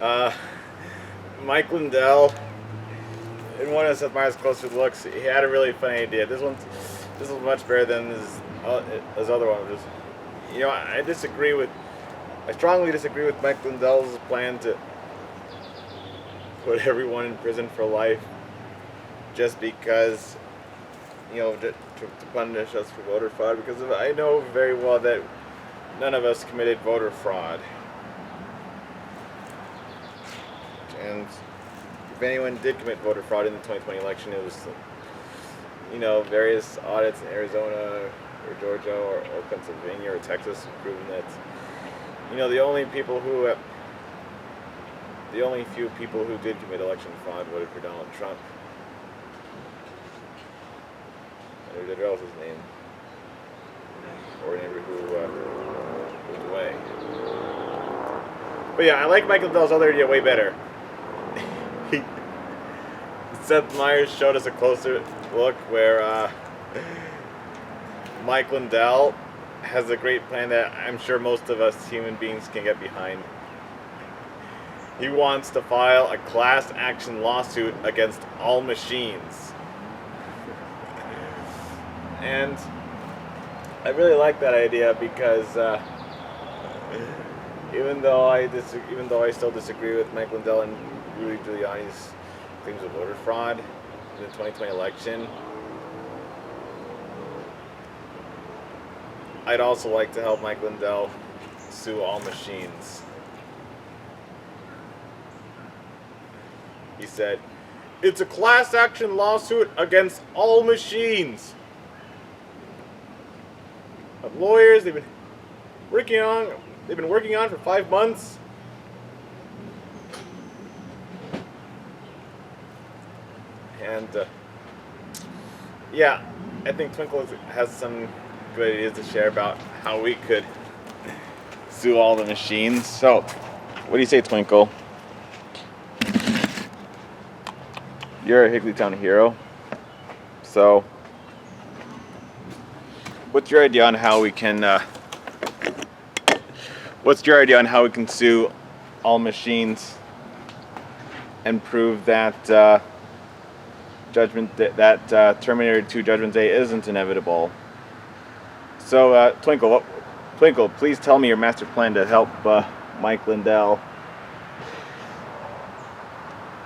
Uh, Mike Lindell, in one of Seth Meyers' closer looks, he had a really funny idea. This is much better than his other one. Just, I strongly disagree with Mike Lindell's plan to put everyone in prison for life, just because, to punish us for voter fraud. Because I know very well that none of us committed voter fraud. And if anyone did commit voter fraud in the 2020 election, it was, various audits in Arizona or Georgia or Pennsylvania or Texas proving that, the only few people who did commit election fraud voted for Donald Trump. I forget what else his name, or a neighbor who moved away. But yeah, I like Mike Lindell's other idea way better. Seth Meyers showed us a closer look where Mike Lindell has a great plan that I'm sure most of us human beings can get behind. He wants to file a class action lawsuit against all machines. And I really like that idea because even though I still disagree with Mike Lindell and Rudy Giuliani's claims of voter fraud in the 2020 election, I'd also like to help Mike Lindell sue all machines. He said, "It's a class action lawsuit against all machines." Of lawyers they've been working on for 5 months. And I think Twinkle has some good ideas to share about how we could sue all the machines. So, what do you say, Twinkle? You're a Higglytown hero. So, what's your idea on how we can sue all machines and prove that Terminator 2 Judgment Day isn't inevitable? So, Twinkle, please tell me your master plan to help Mike Lindell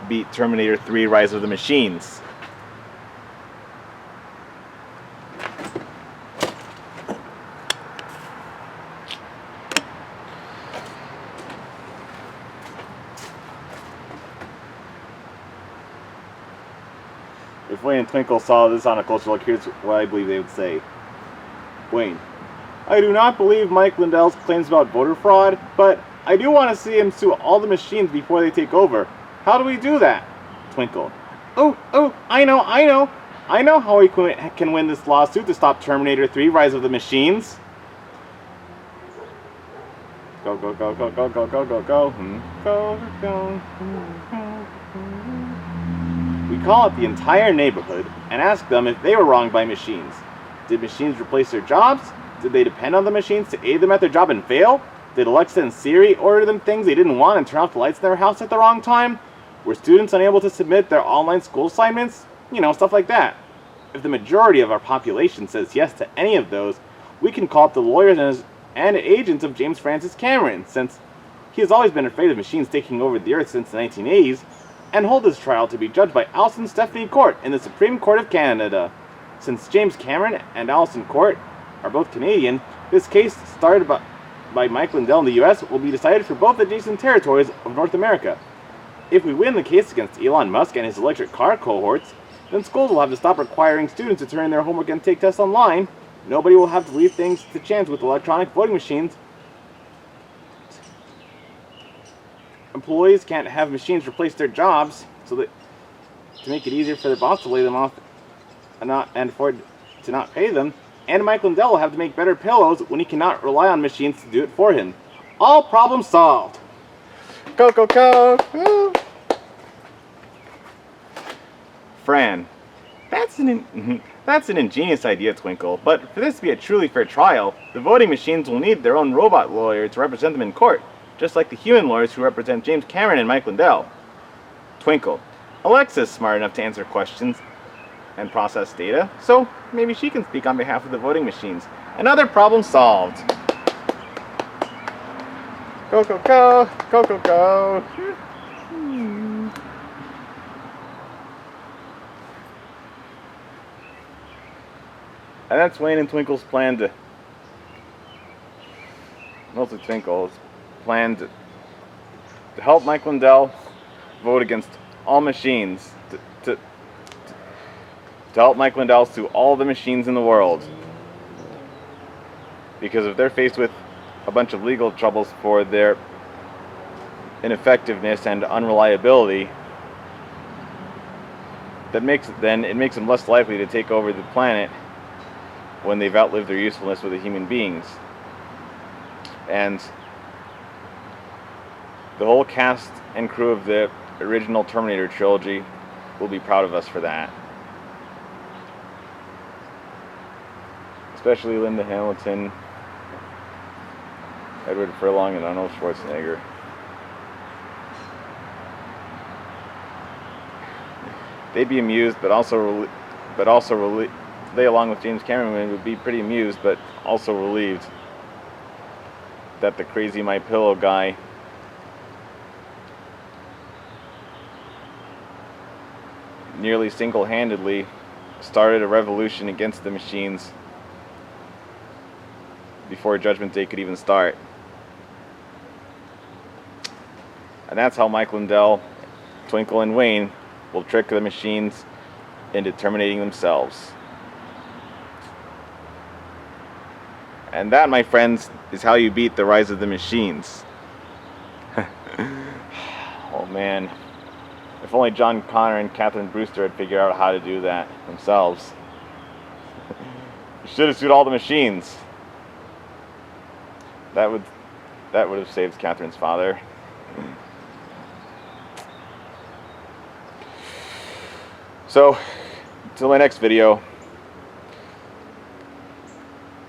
beat Terminator 3 Rise of the Machines. If Wayne and Twinkle saw this on a closer look, here's what I believe they would say. Wayne: I do not believe Mike Lindell's claims about voter fraud, but I do want to see him sue all the machines before they take over. How do we do that? Twinkle: I know how we can win this lawsuit to stop Terminator 3 Rise of the Machines. Go. We call up the entire neighborhood and ask them if they were wronged by machines. Did machines replace their jobs? Did they depend on the machines to aid them at their job and fail? Did Alexa and Siri order them things they didn't want and turn off the lights in their house at the wrong time? Were students unable to submit their online school assignments? Stuff like that. If the majority of our population says yes to any of those, we can call up the lawyers and agents of James Francis Cameron, since he has always been afraid of machines taking over the earth since the 1980s, and hold his trial to be judged by Alyson Stephanie Court in the Supreme Court of Canada. Since James Cameron and Alyson Court are both Canadian, this case, started by Mike Lindell in the U.S., will be decided for both adjacent territories of North America. If we win the case against Elon Musk and his electric car cohorts, then schools will have to stop requiring students to turn in their homework and take tests online. Nobody will have to leave things to chance with electronic voting machines. Employees can't have machines replace their jobs, so that to make it easier for their boss to lay them off and afford to not pay them. And Mike Lindell will have to make better pillows when he cannot rely on machines to do it for him. All problems solved. Go. Fran: that's an ingenious idea, Twinkle. But for this to be a truly fair trial, the voting machines will need their own robot lawyer to represent them in court. just like the human lawyers who represent James Cameron and Mike Lindell. Twinkle. Alexa's smart enough to answer questions and process data, so maybe she can speak on behalf of the voting machines. Another problem solved. Go, go, go, go, go, go. And that's Wayne and Twinkle's plan to, mostly Twinkle's plan to help Mike Lindell vote against all machines, to help Mike Lindell sue all the machines in the world. Because if they're faced with a bunch of legal troubles for their ineffectiveness and unreliability, it makes them less likely to take over the planet when they've outlived their usefulness with the human beings. And the whole cast and crew of the original Terminator trilogy will be proud of us for that. Especially Linda Hamilton, Edward Furlong, and Arnold Schwarzenegger. They'd be amused, they along with James Cameron would be pretty amused, but also relieved that the crazy My Pillow guy nearly single-handedly started a revolution against the machines before Judgment Day could even start. And that's how Mike Lindell, Twinkle, and Wayne will trick the machines into terminating themselves. And that, my friends, is how you beat the rise of the machines. Oh man, if only John Connor and Catherine Brewster had figured out how to do that themselves. You should have sued all the machines. That would have saved Catherine's father. So, until my next video,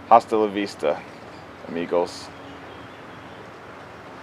hasta la vista, amigos.